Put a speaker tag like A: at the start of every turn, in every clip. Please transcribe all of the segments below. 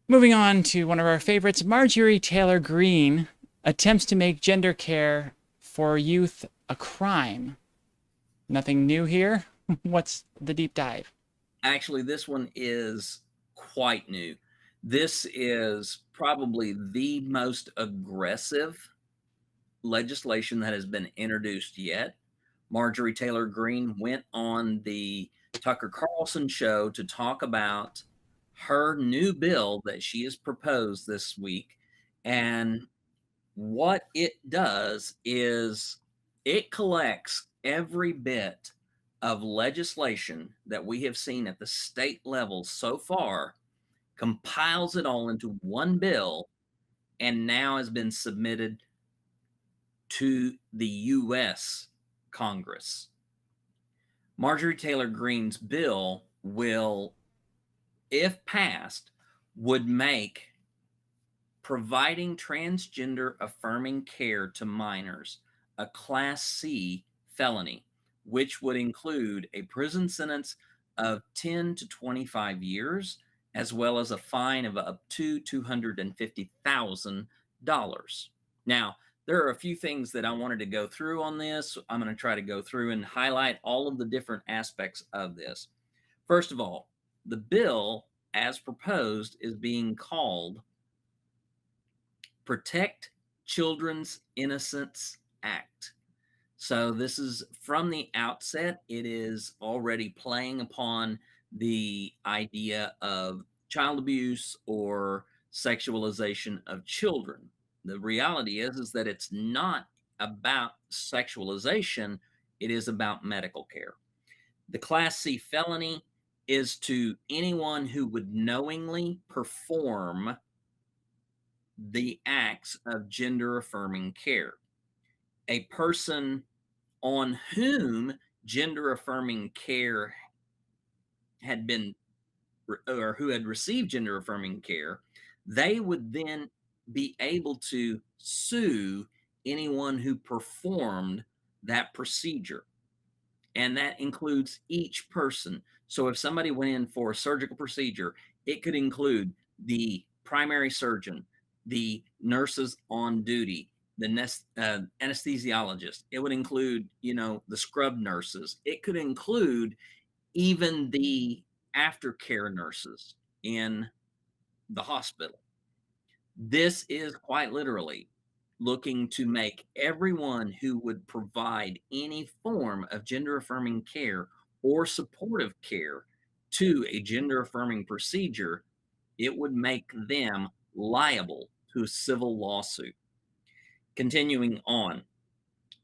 A: Moving on to one of our favorites, Marjorie Taylor Greene attempts to make gender care for youth a crime. Nothing new here. What's the deep dive?
B: Actually, this one is quite new. This is probably the most aggressive legislation that has been introduced yet. Marjorie Taylor Greene went on the Tucker Carlson show to talk about her new bill that she has proposed this week. And what it does is it collects every bit of legislation that we have seen at the state level so far, compiles it all into one bill, and now has been submitted to the US Congress. Marjorie Taylor Greene's bill will, if passed, would make providing transgender affirming care to minors a Class C felony, which would include a prison sentence of 10 to 25 years, as well as a fine of up to $250,000. Now, there are a few things that I wanted to go through on this. I'm going to try to go through and highlight all of the different aspects of this. First of all, the bill, as proposed, is being called Protect Children's Innocence Act. So this is from the outset, it is already playing upon the idea of child abuse or sexualization of children. The reality is that it's not about sexualization, it is about medical care. The Class C felony is to anyone who would knowingly perform the acts of gender affirming care. A person on whom gender affirming care had been, or who had received gender affirming care, they would then be able to sue anyone who performed that procedure. And that includes each person. So if somebody went in for a surgical procedure, it could include the primary surgeon, the nurses on duty, the anesthesiologist. It would include, the scrub nurses. It could include even the aftercare nurses in the hospital. This is quite literally looking to make everyone who would provide any form of gender affirming care or supportive care to a gender affirming procedure, it would make them liable to a civil lawsuit. Continuing on,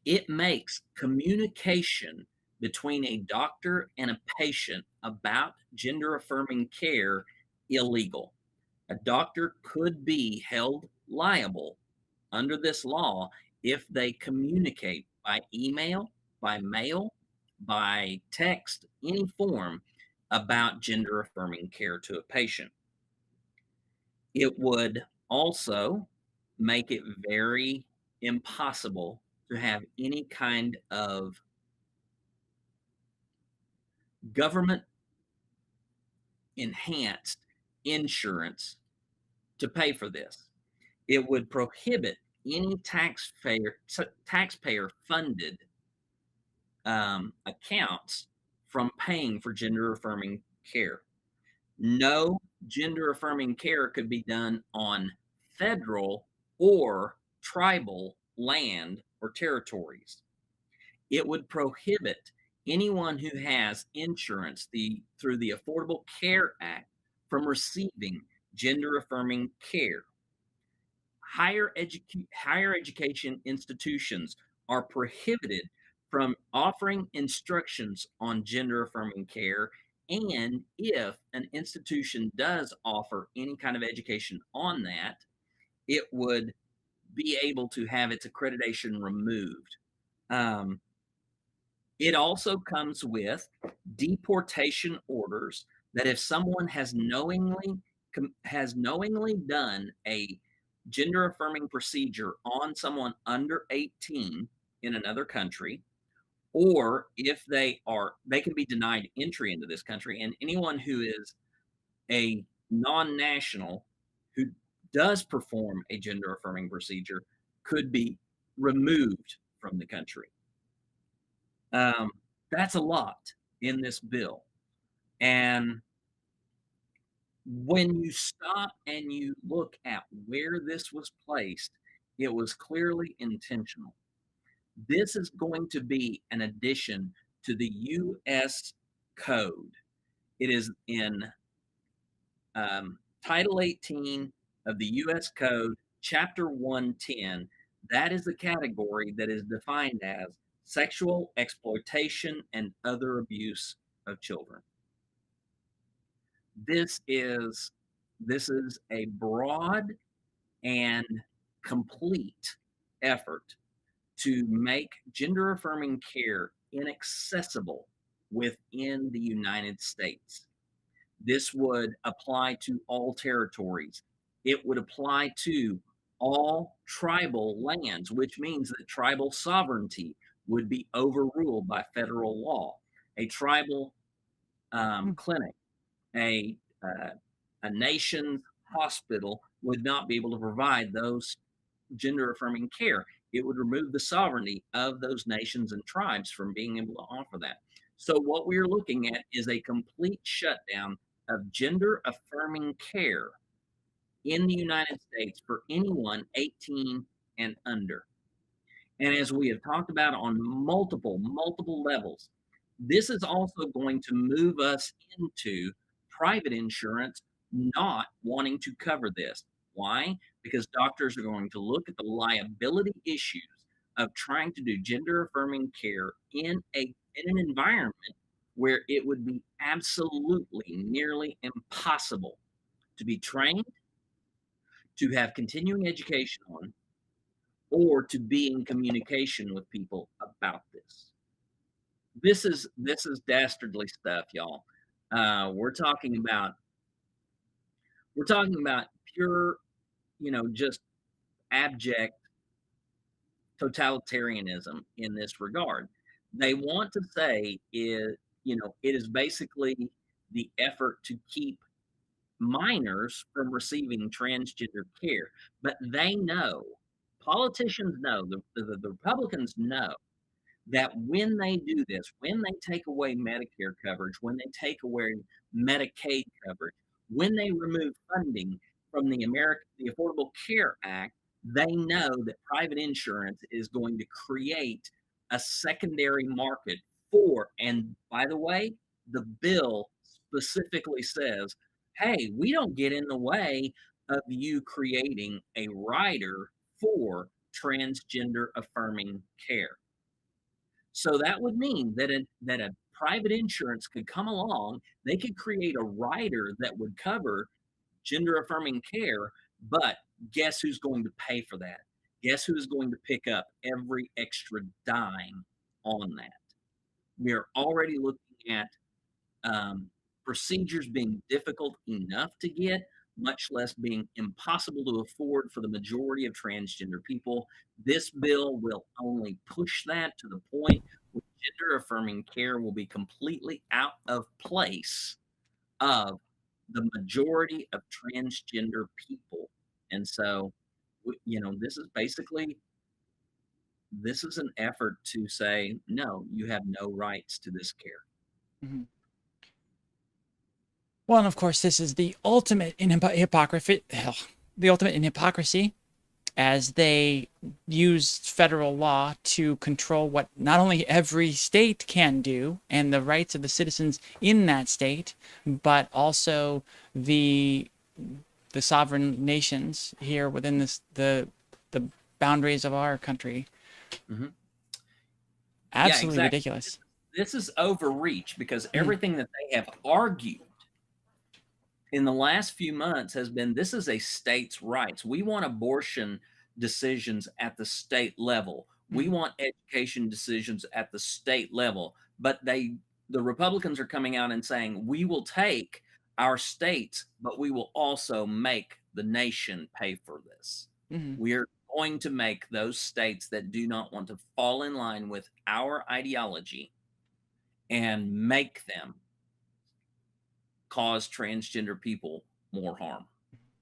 B: it makes communication between a doctor and a patient about gender affirming care illegal. A doctor could be held liable under this law if they communicate by email, by mail, by text, any form about gender affirming care to a patient. It would also make it very impossible to have any kind of government enhanced insurance to pay for this. It would prohibit any taxpayer funded accounts from paying for gender affirming care. No gender affirming care could be done on federal or tribal land or territories. It would prohibit anyone who has insurance through the Affordable Care Act from receiving gender affirming care. Higher education institutions are prohibited from offering instructions on gender affirming care. And if an institution does offer any kind of education on that, it would be able to have its accreditation removed. Um, it also comes with deportation orders that if someone has knowingly done a gender affirming procedure on someone under 18 in another country, or if they can be denied entry into this country, and anyone who is a non-national does perform a gender affirming procedure could be removed from the country. Um, that's a lot in this bill. And when you stop and you look at where this was placed, it was clearly intentional. This is going to be an addition to the U.S. Code. It is in Title 18 of the U.S. Code, Chapter 110. That is the category that is defined as sexual exploitation and other abuse of children. This is a broad and complete effort to make gender affirming care inaccessible within the United States. This would apply to all territories. It would apply to all tribal lands, which means that tribal sovereignty would be overruled by federal law. A tribal clinic, a nation's hospital would not be able to provide those gender affirming care. It would remove the sovereignty of those nations and tribes from being able to offer that. So, what we're looking at is a complete shutdown of gender affirming care in the United States for anyone 18 and under. And as we have talked about on multiple levels, this is also going to move us into private insurance not wanting to cover this. Why? Because doctors are going to look at the liability issues of trying to do gender affirming care in an environment where it would be absolutely nearly impossible to be trained, to have continuing education on, or to be in communication with people about this. This is dastardly stuff, y'all. We're talking about pure, just abject totalitarianism in this regard. They want to say it is basically the effort to keep minors from receiving transgender care, but they know, politicians know, the Republicans know that when they do this, when they take away Medicare coverage, when they take away Medicaid coverage, when they remove funding from the Affordable Care Act, they know that private insurance is going to create a secondary market for, and by the way, the bill specifically says, hey, we don't get in the way of you creating a rider for transgender affirming care. So that would mean that a private insurance could come along, they could create a rider that would cover gender affirming care, but guess who's going to pay for that? Guess who's going to pick up every extra dime on that? We are already looking at procedures being difficult enough to get, much less being impossible to afford for the majority of transgender people. This bill will only push that to the point where gender affirming care will be completely out of place of the majority of transgender people. And so, this is basically an effort to say, no, you have no rights to this care.
A: Mm-hmm. Well, and of course, this is the ultimate in hypocrisy. The ultimate in hypocrisy, as they use federal law to control what not only every state can do and the rights of the citizens in that state, but also the sovereign nations here within the boundaries of our country.
B: Mm-hmm.
A: Absolutely
B: exactly.
A: Ridiculous.
B: This is overreach because everything that they have argued in the last few months has been, this is a state's rights. We want abortion decisions at the state level. We want education decisions at the state level. But the Republicans are coming out and saying, we will take our states, but we will also make the nation pay for this. We're going to make those states that do not want to fall in line with our ideology and make them cause transgender people more harm.